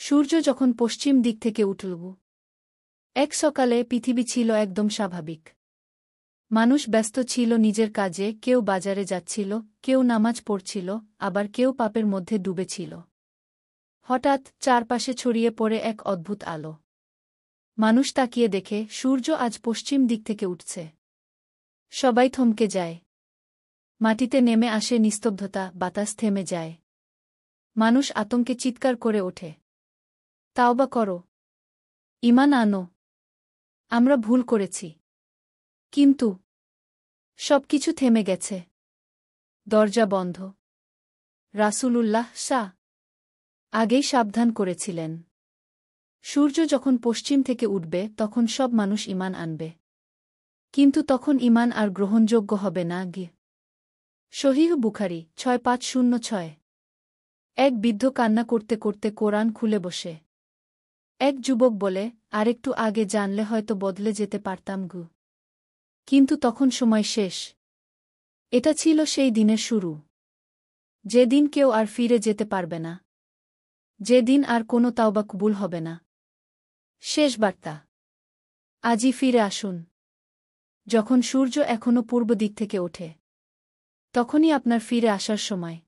সূর্য যখন পশ্চিম দিক থেকে উঠল, এক সকালে পৃথিবী ছিল একদম স্বাভাবিক। মানুষ ব্যস্ত ছিল নিজের কাজে, কেউ বাজারে যাচ্ছিল, কেউ নামাজ পড়ছিল, আবার কেউ পাপের মধ্যে ডুবেছিল। হঠাৎ চারপাশে ছড়িয়ে পড়ে এক অদ্ভুত আলো। মানুষ তাকিয়ে দেখে সূর্য আজ পশ্চিম দিক থেকে উঠছে। সবাই থমকে যায়। মাটিতে নেমে আসে নিস্তব্ধতা, বাতাস থেমে যায়। মানুষ আতঙ্কে চিৎকার করে ওঠে, তাওবা করো, ঈমান আনো, আমরা ভুল করেছি। কিন্তু সবকিছু থেমে গেছে। দরজা বন্ধ। রাসূলুল্লাহ আগেই সাবধান করেছিলেন, সূর্য যখন পশ্চিম থেকে উঠবে তখন সব মানুষ ঈমান আনবে। কিন্তু তখন ঈমান আর গ্রহণযোগ্য হবে না। সহিহ বুখারী 6506। এক বৃদ্ধ কান্না করতে করতে কোরআন খুলে বসে। এক যুবক বলে, আরেকটু আগে জানলে হয়তো বদলে যেতে পারতাম। কিন্তু তখন সময় শেষ। এটা ছিল সেই দিনের শুরু, যেদিন কেউ আর ফিরে যেতে পারবে না, যেদিন আর কোনো তাওবা কবুল হবে না। শেষ বার্তা, আজই ফিরে আসুন। যখন সূর্য এখনো পূর্ব দিক থেকে ওঠে, তখনই আপনার ফিরে আসার সময়।